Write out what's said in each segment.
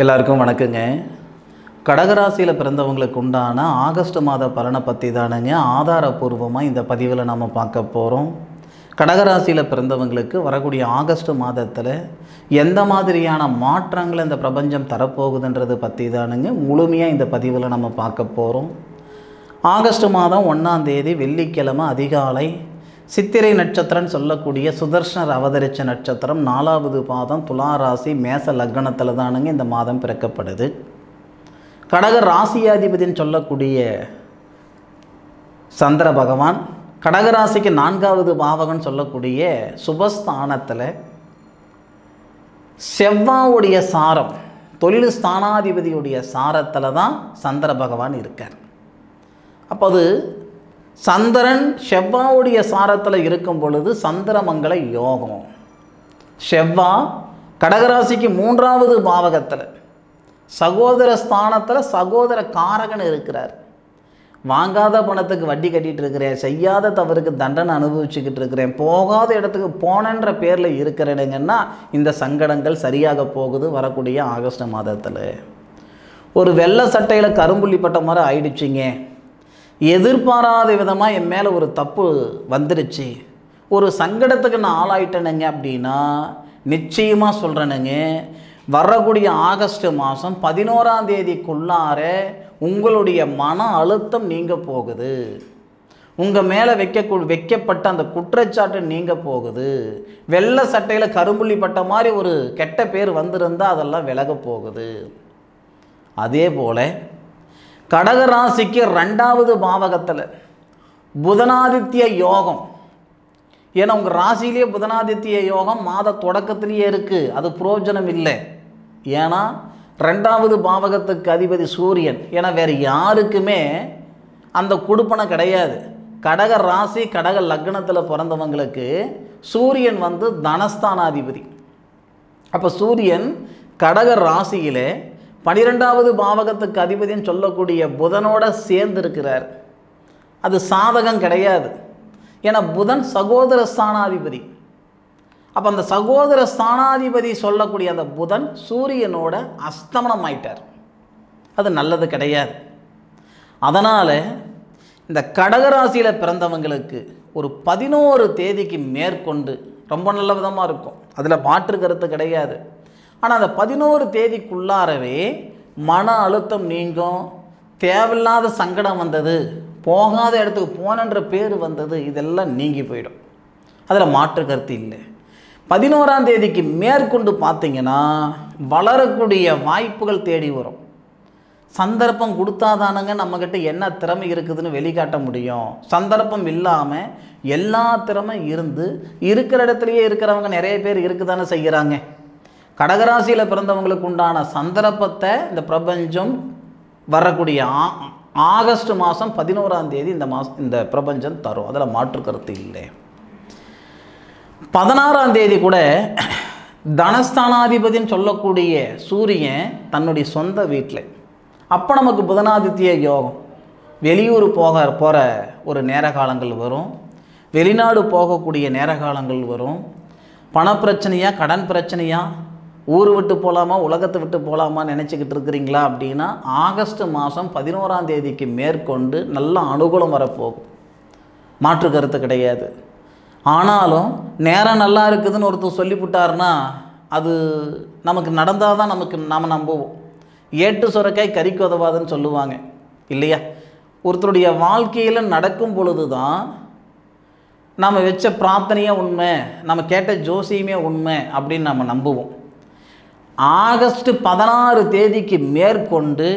எல்லாருக்கும் வணக்கங்க. கடகராசியில் பிறந்தவங்களுக்கு உண்டான ஆகஸ்ட் மாத பலனை பற்றி தானுங்க ஆதாரபூர்வமாக இந்த பதிவில் நாம் பார்க்க போகிறோம். கடகராசியில் பிறந்தவங்களுக்கு வரக்கூடிய ஆகஸ்ட் மாதத்தில் எந்த மாதிரியான மாற்றங்களை இந்த பிரபஞ்சம் தரப்போகுதுன்றது பற்றி தானுங்க முழுமையாக இந்த பதிவில் நம்ம பார்க்க போகிறோம். ஆகஸ்ட் மாதம் 1ஆம் தேதி வெள்ளிக்கிழமை அதிகாலை சித்திரை நட்சத்திரம்னு சொல்லக்கூடிய சுதர்ஷனர் அவதரித்த நட்சத்திரம் 4வது பாதம் துலா ராசி மேச லக்னத்தில் தானுங்க இந்த மாதம் பிறக்கப்படுது. கடக ராசியாதிபதினு சொல்லக்கூடிய சந்திர பகவான் கடகராசிக்கு 4வது பாவகன்னு சொல்லக்கூடிய சுபஸ்தானத்தில் செவ்வாவுடைய சாரம் தொழில் ஸ்தானாதிபதியுடைய சாரத்தில் தான் சந்திர பகவான் இருக்கார். அப்போ அது சந்திரன் செவ்வாவுடைய சாரத்தில் இருக்கும் பொழுது சந்திரமங்கல யோகம். செவ்வாய் கடகராசிக்கு 3வது பாவகத்தில் சகோதர ஸ்தானத்தில் சகோதர காரகன் இருக்கிறார். வாங்காத பணத்துக்கு வட்டி கட்டிகிட்டு இருக்கிறேன், செய்யாத தவறுக்கு தண்டனை அனுபவிச்சுக்கிட்டு இருக்கிறேன், போகாத இடத்துக்கு போனன்ற பேரில் இருக்கிறேனுங்கன்னா இந்த சங்கடங்கள் சரியாக போகுது. வரக்கூடிய ஆகஸ்ட் மாதத்தில் ஒரு வெள்ளை சட்டையில் கரும்புள்ளி பட்ட மாதிரி ஆயிடுச்சிங்க, எதிர்பாராத விதமாக என் மேலே ஒரு தப்பு வந்துடுச்சு, ஒரு சங்கடத்துக்கு நான் ஆளாயிட்டேனுங்க அப்படின்னா நிச்சயமாக சொல்கிறேனுங்க வரக்கூடிய ஆகஸ்ட் மாதம் 11ஆம் தேதிக்குள்ளார உங்களுடைய மன அழுத்தம் நீங்க போகுது. உங்கள் மேலே வைக்கப்பட்ட அந்த குற்றச்சாட்டு நீங்க போகுது. வெள்ளை சட்டையில் கரும்புள்ளி பட்ட மாதிரி ஒரு கெட்ட பேர் வந்திருந்தால் அதெல்லாம் விலக போகுது. அதே போல் கடகராசிக்கு 2வது பாவகத்தில் புதனாதித்ய யோகம். ஏன்னா உங்கள் ராசியிலேயே புதனாதித்ய யோகம் மாத தொடக்கத்திலேயே இருக்குது. அது புரோஜனம் இல்லை. ஏன்னா 2வது பாவகத்துக்கு அதிபதி சூரியன். ஏன்னா வேறு யாருக்குமே அந்த கொடுப்பனை கிடையாது. கடக ராசி கடக லக்னத்தில் பிறந்தவங்களுக்கு சூரியன் தனஸ்தானாதிபதி. அப்போ சூரியன் கடக ராசியில் 12வது பாவகத்துக்கு அதிபதினு சொல்லக்கூடிய புதனோட சேர்ந்து இருக்கிறார். அது சாதகம் கிடையாது. ஏன்னா புதன் சகோதர ஸ்தானாதிபதி. அப்போ அந்த சகோதர ஸ்தானாதிபதி சொல்லக்கூடிய அந்த புதன் சூரியனோட அஸ்தமனம் ஆயிட்டார். அது நல்லது கிடையாது. அதனால் இந்த கடகராசியில் பிறந்தவங்களுக்கு ஒரு 11 தேதிக்கு மேற்கொண்டு ரொம்ப நல்ல விதமாக இருக்கும். அதில் மாற்று கருத்து கிடையாது. ஆனால் அந்த 11 தேதிக்குள்ளாரவே மன அழுத்தம் நீங்கும். தேவையில்லாத சங்கடம் வந்தது, போகாத இடத்துக்கு போனன்ற பேர் வந்தது, இதெல்லாம் நீங்கி போயிடும். அதில் மாற்று கருத்து இல்லை. 11ஆம் தேதிக்கு மேற்கொண்டு பார்த்திங்கன்னா வளரக்கூடிய வாய்ப்புகள் தேடி வரும். சந்தர்ப்பம் கொடுத்தாதானுங்க நம்மக்கிட்ட என்ன திறமை இருக்குதுன்னு வெளிக்காட்ட முடியும். சந்தர்ப்பம் இல்லாமல் எல்லா திறமை இருந்து இருக்கிற இடத்துலையே இருக்கிறவங்க நிறைய பேர் இருக்குதானே செய்கிறாங்க. கடகராசியில் பிறந்தவங்களுக்கு உண்டான சந்தர்ப்பத்தை இந்த பிரபஞ்சம் வரக்கூடிய ஆகஸ்ட் மாதம் 11ஆம் தேதி இந்த பிரபஞ்சம் தரும். அதில் மாற்று கருத்து இல்லை. 16ஆம் தேதி கூட தனஸ்தானாதிபதினு சொல்லக்கூடிய சூரியன் தன்னுடைய சொந்த வீட்டில். அப்போ நமக்கு புதனாதித்ய யோகம். வெளியூர் போகிற ஒரு நேர காலங்கள் வரும். வெளிநாடு போகக்கூடிய நேர காலங்கள் வரும். பணப்பிரச்சனையா கடன் பிரச்சனையா, ஊர் விட்டு போகலாமா உலகத்தை விட்டு போகலாமா நினச்சிக்கிட்டு இருக்கிறீங்களா அப்படின்னா ஆகஸ்ட் மாதம் 11ஆம் தேதிக்கு மேற்கொண்டு நல்ல அனுகூலம் வரப்போகும். மாற்று கருத்து கிடையாது. ஆனாலும் நேரம் நல்லா இருக்குதுன்னு ஒருத்தர் சொல்லிவிட்டார்னா அது நமக்கு நடந்தால் தான் நாம் நம்புவோம். ஏட்டு சுரைக்காய் கறிக்கு உதவாதுன்னு சொல்லுவாங்க இல்லையா? ஒருத்தருடைய வாழ்க்கையில் நடக்கும் பொழுது தான் நாம் வச்ச பிரார்த்தனையே உண்மை, நம்ம கேட்ட ஜோசியமே உண்மை அப்படின்னு நம்ம நம்புவோம். ஆகஸ்ட் 16 தேதிக்கு மேற்கொண்டு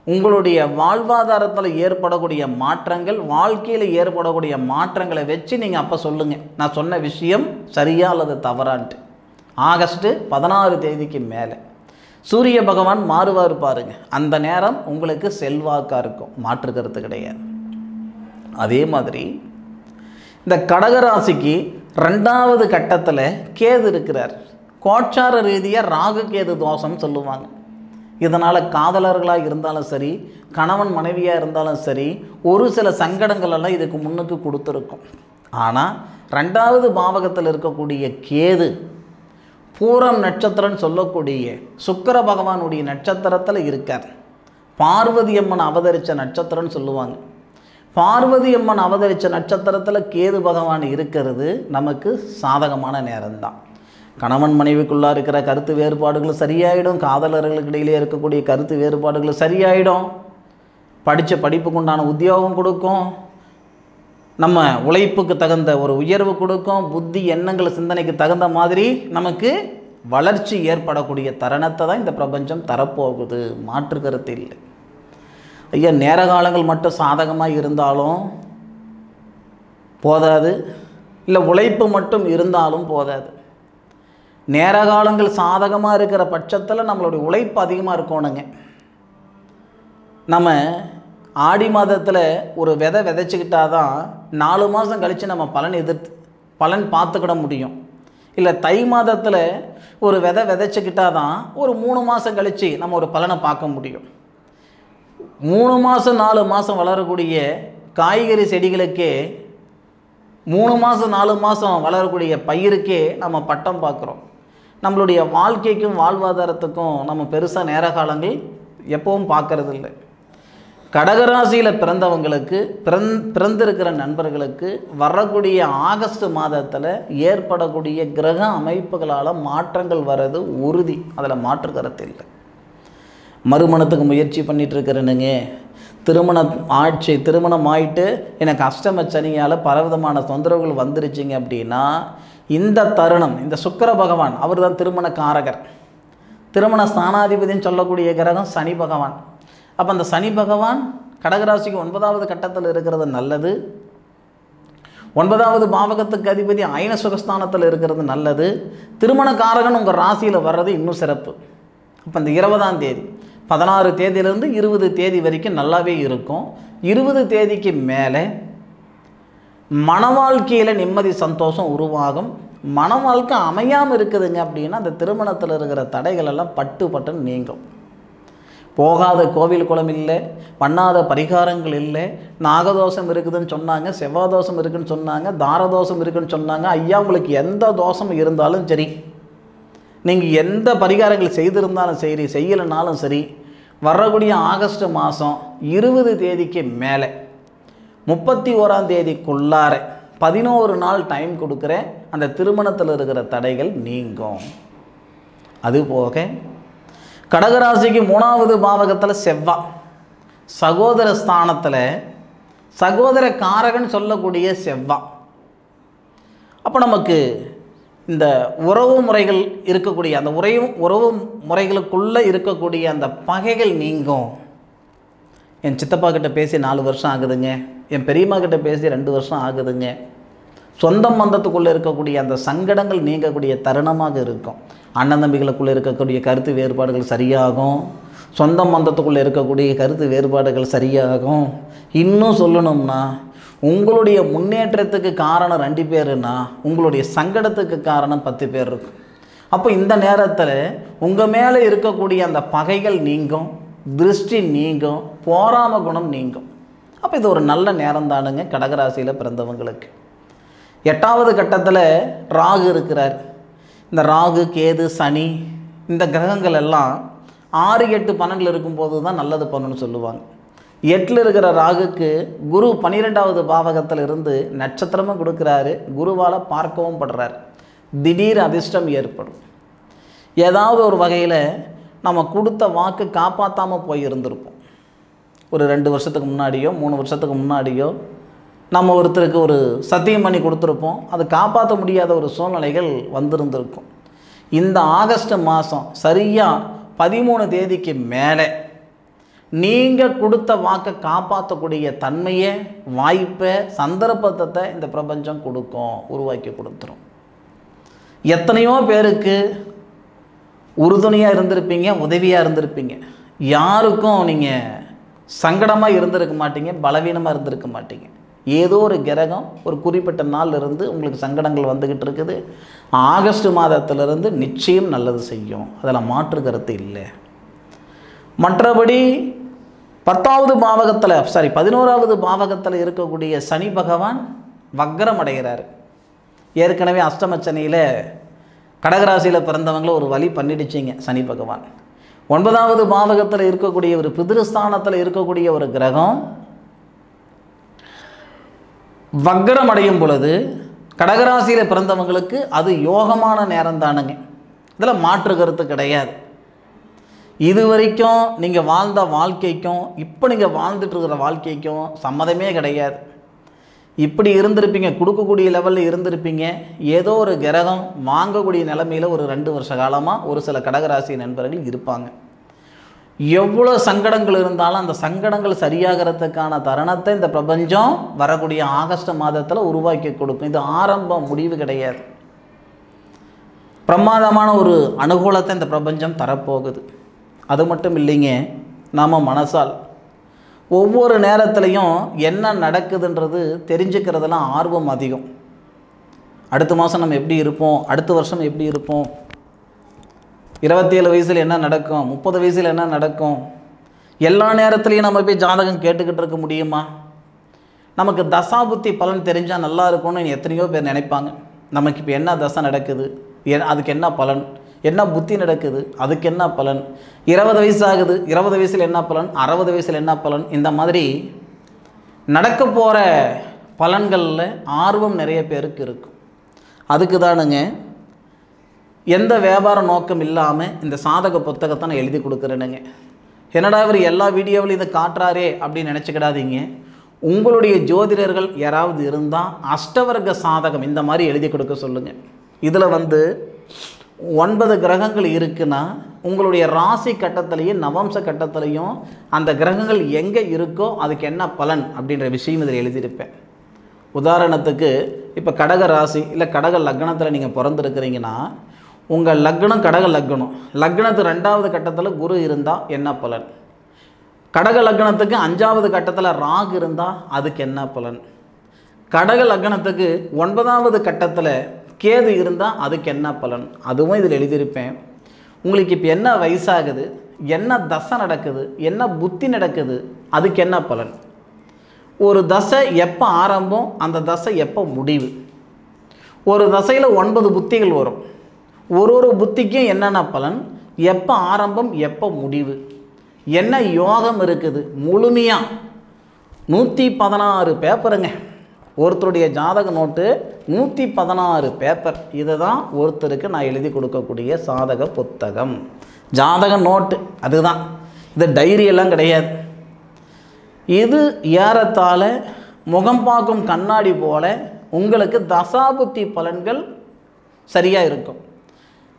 உங்களுடைய வாழ்வாதாரத்தில் ஏற்படக்கூடிய மாற்றங்கள், வாழ்க்கையில் ஏற்படக்கூடிய மாற்றங்களை வச்சு நீங்கள் அப்போ சொல்லுங்கள் நான் சொன்ன விஷயம் சரியா அல்லது தவறான்ட்டு. ஆகஸ்ட் 16 தேதிக்கு மேலே சூரிய பகவான் மாறுவார் பாருங்க. அந்த நேரம் உங்களுக்கு செல்வாக்காக இருக்கும். மாற்று கருத்து கிடையாது. அதே மாதிரி இந்த கடகராசிக்கு 2வது கட்டத்தில் கேது இருக்கிறார். கோட்சார ரீதியாக ராகு கேது தோஷம் சொல்லுவாங்க. இதனால் காதலர்களாக இருந்தாலும் சரி, கணவன் மனைவியாக இருந்தாலும் சரி, ஒரு சில சங்கடங்கள் எல்லாம் இதுக்கு முன்னுக்கு கொடுத்துருக்கும். ஆனால் 2வது பாவகத்தில் இருக்கக்கூடிய கேது பூரம் நட்சத்திரம்னு சொல்லக்கூடிய சுக்கிர பகவானுடைய நட்சத்திரத்தில் இருக்கார். பார்வதி அம்மன் அவதரித்த நட்சத்திரம்னு சொல்லுவாங்க. பார்வதி அம்மன் அவதரித்த நட்சத்திரத்தில் கேது பகவான் இருக்கிறது நமக்கு சாதகமான நேரம்தான். கணவன் மனைவிக்குள்ளே இருக்கிற கருத்து வேறுபாடுகள் சரியாயிடும். காதலர்களுக்கு இடையிலே இருக்கக்கூடிய கருத்து வேறுபாடுகள் சரியாயிடும். படித்த படிப்புக்கு உண்டான உத்தியோகம் கொடுக்கும். நம்ம உழைப்புக்கு தகுந்த ஒரு உயர்வு கொடுக்கும். புத்தி எண்ணங்கள் சிந்தனைக்கு தகுந்த மாதிரி நமக்கு வளர்ச்சி ஏற்படக்கூடிய தருணத்தை தான் இந்த பிரபஞ்சம் தரப்போகுது. மாற்று கருத்து இல்லை. ஐயா, நேர காலங்கள் மட்டும் சாதகமாக இருந்தாலும் போதாது, இல்லை உழைப்பு மட்டும் இருந்தாலும் போதாது. நேர காலங்கள் சாதகமாக இருக்கிற பட்சத்தில் நம்மளுடைய உழைப்பு அதிகமாக இருக்கணுங்க. நம்ம ஆடி மாதத்தில் ஒரு விதை விதைச்சிக்கிட்டா தான் 4 மாதம் கழித்து நம்ம பலன் பார்த்துக்கிட முடியும். இல்லை தை மாதத்தில் ஒரு விதை விதைச்சிக்கிட்டா தான் ஒரு 3 மாதம் கழித்து நம்ம ஒரு பலனை பார்க்க முடியும். 3 மாதம் 4 மாதம் வளரக்கூடிய காய்கறி செடிகளுக்கே 3 மாதம் 4 மாதம் வளரக்கூடிய பயிருக்கே நம்ம பட்டம் பார்க்குறோம். நம்மளுடைய வாழ்க்கைக்கும் வாழ்வாதாரத்துக்கும் நம்ம பெருசாக நேர காலங்கள் எப்பவும் பார்க்கறது இல்லை. கடகராசியில் பிறந்தவங்களுக்கு பிறந்திருக்கிற நண்பர்களுக்கு வரக்கூடிய ஆகஸ்ட் மாதத்தில் ஏற்படக்கூடிய கிரக அமைப்புகளால் மாற்றங்கள் வர்றது உறுதி. அதில் மாற்று கருத்து இல்லை. மறுமணத்துக்கு முயற்சி பண்ணிகிட்டு இருக்கிறேனுங்க, திருமணம் ஆயிட்டு எனக்கு அஷ்டம சனியால் பலவிதமான தொந்தரவுகள் வந்துருச்சிங்க அப்படின்னா இந்த தருணம், இந்த சுக்கிர பகவான் அவர் தான் திருமண காரகர். திருமண ஸ்தானாதிபதினு சொல்லக்கூடிய கிரகம் சனி பகவான். அப்போ அந்த சனி பகவான் கடகராசிக்கு 9வது கட்டத்தில் இருக்கிறது நல்லது. 9வது பாவகத்துக்கு அதிபதி அயன சுகஸ்தானத்தில் இருக்கிறது நல்லது. திருமண காரகன் உங்கள் ராசியில் வர்றது இன்னும் சிறப்பு. அப்போ இந்த 20ஆம் தேதி 16 தேதியிலிருந்து 20 தேதி வரைக்கும் நல்லாவே இருக்கும். 20 தேதிக்கு மேலே மன வாழ்க்கையில் நிம்மதி சந்தோஷம் உருவாகும். மன வாழ்க்கை அமையாமல் இருக்குதுங்க அப்படின்னா அந்த திருமணத்தில் இருக்கிற தடைகள் எல்லாம் பட்டுன்னு நீங்கும். போகாத கோவில் குளம் இல்லை, பண்ணாத பரிகாரங்கள் இல்லை. நாகதோஷம் இருக்குதுன்னு சொன்னாங்க, செவ்வாதோஷம் இருக்குதுன்னு சொன்னாங்க, தாரதோஷம் இருக்குதுன்னு சொன்னாங்க. ஐயா, உங்களுக்கு எந்த தோஷம் இருந்தாலும் சரி, நீங்கள் எந்த பரிகாரங்கள் செய்திருந்தாலும் சரி, செய்யலைனாலும் சரி, வரக்கூடிய ஆகஸ்ட் மாதம் 20 தேதிக்கு மேலே 31ஆம் தேதிக்குள்ளார 11 நாள் டைம் கொடுக்குறேன். அந்த திருமணத்தில் இருக்கிற தடைகள் நீங்கும். அதுபோக கடகராசிக்கு 3வது பாவகத்தில் செவ்வாய் சகோதர ஸ்தானத்தில் சகோதர காரகன் சொல்லக்கூடிய செவ்வாய். அப்போ நமக்கு இந்த உறவு முறைகள் இருக்கக்கூடிய அந்த உறவு முறைகளுக்குள்ளே இருக்கக்கூடிய அந்த பகைகள் நீங்கும். என் சித்தப்பா கிட்ட பேசி 4 வருஷம் ஆகுதுங்க, என் பெரியம்மா கிட்ட பேசி 2 வருஷம் ஆகுதுங்க. சொந்த பந்தத்துக்குள்ளே இருக்கக்கூடிய அந்த சங்கடங்கள் நீங்கக்கூடிய தருணமாக இருக்கும். அண்ணன் தம்பிகளுக்குள்ளே இருக்கக்கூடிய கருத்து வேறுபாடுகள் சரியாகும். சொந்த பந்தத்துக்குள்ளே இருக்கக்கூடிய கருத்து வேறுபாடுகள் சரியாகும். இன்னும் சொல்லணும்னா உங்களுடைய முன்னேற்றத்துக்கு காரணம் 2 பேருன்னா உங்களுடைய சங்கடத்துக்கு காரணம் 10 பேர் இருக்கும். அப்போ இந்த நேரத்தில் உங்கள் மேலே இருக்கக்கூடிய அந்த பகைகள் நீங்கும், திருஷ்டி நீங்கும், போராம குணம் நீங்கும். அப்போ இது ஒரு நல்ல நேரம் தானுங்க கடகராசியில் பிறந்தவங்களுக்கு. 8வது கட்டத்தில் ராகு இருக்கிறார். இந்த ராகு, கேது, சனி இந்த கிரகங்கள் எல்லாம் 6, 8, 12 இருக்கும்போது தான் நல்லது பண்ணணும்னு சொல்லுவாங்க. 8ல் இருக்கிற ராகுக்கு குரு 12வது பாவகத்தில் இருந்து நட்சத்திரமும் கொடுக்குறாரு, குருவால் பார்க்கவும் படுறார். திடீர் அதிர்ஷ்டம் ஏற்படும். ஏதாவது ஒரு வகையில் நம்ம கொடுத்த வாக்கு காப்பாற்றாமல் போய் இருந்திருப்போம். ஒரு 2 வருஷத்துக்கு முன்னாடியோ 3 வருஷத்துக்கு முன்னாடியோ நம்ம ஒருத்தருக்கு ஒரு சத்தியம் பண்ணி கொடுத்துருப்போம். அது காப்பாற்ற முடியாத ஒரு சூழ்நிலைகள் வந்திருந்திருக்கும். இந்த ஆகஸ்ட் மாதம் சரியாக 13 தேதிக்கு மேலே நீங்கள் கொடுத்த வாக்கை காப்பாற்றக்கூடிய தன்மையை, வாய்ப்பை, சந்தர்ப்பத்தை இந்த பிரபஞ்சம் கொடுக்கும், உருவாக்கி கொடுத்துரும். எத்தனையோ பேருக்கு உறுதுணையாக இருந்திருப்பீங்க, உதவியாக இருந்திருப்பீங்க. யாருக்கும் நீங்கள் சங்கடமாக இருந்திருக்க மாட்டீங்க, பலவீனமாக இருந்திருக்க மாட்டீங்க. ஏதோ ஒரு கிரகம் ஒரு குறிப்பிட்ட நாள் இருந்து உங்களுக்கு சங்கடங்கள் வந்துக்கிட்டு இருக்குது. ஆகஸ்ட் மாதத்திலிருந்து நிச்சயம் நல்லது செய்யும், அதில் மாற்று கருத்து இல்லை. மற்றபடி 11வது பாவகத்தில் இருக்கக்கூடிய சனி பகவான் வக்ரம் அடைகிறார். ஏற்கனவே அஷ்டம சனியில் கடகராசியில் பிறந்தவங்கள ஒரு வழி பண்ணிடுச்சிங்க சனி பகவான். 9வது பாவகத்தில் இருக்கக்கூடிய ஒரு பிதிருஸ்தானத்தில் இருக்கக்கூடிய ஒரு கிரகம் வக்ரம் அடையும் பொழுது கடகராசியில் பிறந்தவங்களுக்கு அது யோகமான நேரம் தானுங்க. இதில் மாற்று கருத்து கிடையாது. இது வரைக்கும் நீங்கள் வாழ்ந்த வாழ்க்கைக்கும் இப்போ நீங்கள் வாழ்ந்துட்டு இருக்கிற வாழ்க்கைக்கும் சம்மதமே கிடையாது. இப்படி இருந்திருப்பீங்க, கொடுக்கக்கூடிய லெவலில் இருந்திருப்பீங்க. ஏதோ ஒரு கிரகம் வாங்கக்கூடிய நிலைமையில் ஒரு 2 வருஷ காலமாக ஒரு சில கடகராசி நண்பர்கள் இருப்பாங்க. எவ்வளோ சங்கடங்கள் இருந்தாலும் அந்த சங்கடங்கள் சரியாகிறதுக்கான தருணத்தை இந்த பிரபஞ்சம் வரக்கூடிய ஆகஸ்ட் மாதத்தில் உருவாக்கி கொடுக்கும். இது ஆரம்பம், முடிவு கிடையாது. பிரமாதமான ஒரு அனுகூலத்தை இந்த பிரபஞ்சம் தரப்போகுது. அது மட்டும் இல்லைங்க, நாம் மனசால் ஒவ்வொரு நேரத்துலையும் என்ன நடக்குதுன்றது தெரிஞ்சுக்கிறதெல்லாம் ஆர்வம் அதிகம். அடுத்த மாதம் நம்ம எப்படி இருப்போம், அடுத்த வருஷம் எப்படி இருப்போம், 27 வயசில் என்ன நடக்கும், 30 வயசில் என்ன நடக்கும், எல்லா நேரத்துலையும் நம்ம போய் ஜாதகம் கேட்டுக்கிட்டு இருக்க முடியுமா? நமக்கு தசாபுத்தி பலன் தெரிஞ்சால் நல்லா இருக்கும்னு எத்தனையோ பேர் நினைப்பாங்க. நமக்கு இப்போ என்ன தசை நடக்குது, அதுக்கு என்ன பலன், என்ன புத்தி நடக்குது, அதுக்கு என்ன பலன், 20 வயசு ஆகுது, 20 வயசில் என்ன பலன், 60 வயசில் என்ன பலன், இந்த மாதிரி நடக்க போகிற பலன்களில் ஆர்வம் நிறைய பேருக்கு இருக்கும். அதுக்கு தானுங்க எந்த வியாபார நோக்கம் இல்லாமல் இந்த சாதக புத்தகத்தை நான் எழுதி கொடுக்குறேனுங்க. என்னடா இவர் எல்லா வீடியோவிலும் இதை காட்டுறாரே அப்படின்னு நினச்சிக்கிடாதீங்க. உங்களுடைய ஜோதிடர்கள் யாராவது இருந்தால் அஷ்டவர்க்க சாதகம் இந்த மாதிரி எழுதி கொடுக்க சொல்லுங்கள். இதில் 9 கிரகங்கள் இருக்குன்னா உங்களுடைய ராசி கட்டத்திலையும் நவம்ச கட்டத்திலையும் அந்த கிரகங்கள் எங்கே இருக்கோ அதுக்கு என்ன பலன் அப்படின்ற விஷயம் இதில் எழுதியிருப்பேன். உதாரணத்துக்கு இப்போ கடக ராசி இல்லை கடக லக்னத்தில் நீங்கள் பிறந்திருக்கிறீங்கன்னா உங்கள் லக்னம் கடக லக்னம், லக்னத்துக்கு 2வது கட்டத்தில் குரு இருந்தால் என்ன பலன், கடக லக்னத்துக்கு 5வது கட்டத்தில் ராகு இருந்தால் அதுக்கு என்ன பலன், கடக லக்னத்துக்கு 9வது கட்டத்தில் கேது இருந்தால் அதுக்கு என்ன பலன், அதுவும் இதில் எழுதியிருப்பேன். உங்களுக்கு இப்போ என்ன வயசாகுது, என்ன தசை நடக்குது, என்ன புத்தி நடக்குது, அதுக்கு என்ன பலன், ஒரு தசை எப்போ ஆரம்பம், அந்த தசை எப்போ முடிவு, ஒரு தசையில் 9 புத்திகள் வரும், ஒரு புத்திக்கும் என்னென்ன பலன், எப்போ ஆரம்பம் எப்போ முடிவு, என்ன யோகம் இருக்குது, முழுமையாக 116 பேப்பருங்க. ஒருத்தருடைய ஜாதக நோட்டு 116 பேப்பர். இதை தான் ஒருத்தருக்கு நான் எழுதி கொடுக்கக்கூடிய சாதக புத்தகம், ஜாதக நோட்டு. அதுதான், இது டைரியெல்லாம் கிடையாது. இது ஏறத்தாழ முகம் பார்க்கும் கண்ணாடி போல உங்களுக்கு தசாபுத்தி பலன்கள் சரியாக இருக்கும்.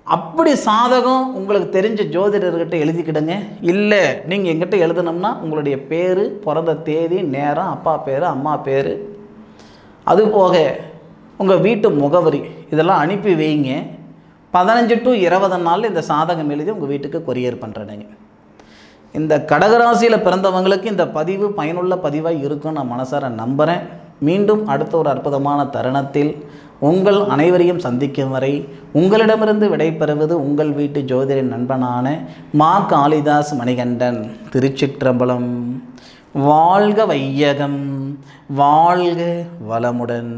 அப்படி சாதகம் உங்களுக்கு தெரிஞ்ச ஜோதிடர்கிட்ட எழுதிக்கிடுங்க. இல்லை நீங்கள் எங்கிட்ட எழுதணும்னா உங்களுடைய பேர், பிறந்த தேதி, நேரம், அப்பா பேர், அம்மா பேர், அதுபோக உங்கள் வீட்டு முகவரி இதெல்லாம் அனுப்பி வைங்க. 15 to 20 நாளில் இந்த சாதகம் எழுதி உங்கள் வீட்டுக்கு கொரியர் பண்ணுறேனுங்க. இந்த கடகராசியில் பிறந்தவங்களுக்கு இந்த பதிவு பயனுள்ள பதிவாக இருக்கும்னு நான் மனசார நம்புகிறேன். மீண்டும் அடுத்த ஒரு அற்புதமான தருணத்தில் உங்கள் அனைவரையும் சந்திக்கும் வரை உங்களிடமிருந்து விடைபெறுவது உங்கள் வீட்டு ஜோதிட நண்பனான மா காளிதாஸ் மணிகண்டன். திருச்சிற்றம்பலம். வாழ்க வையகம், வாழ்க வளமுடன்.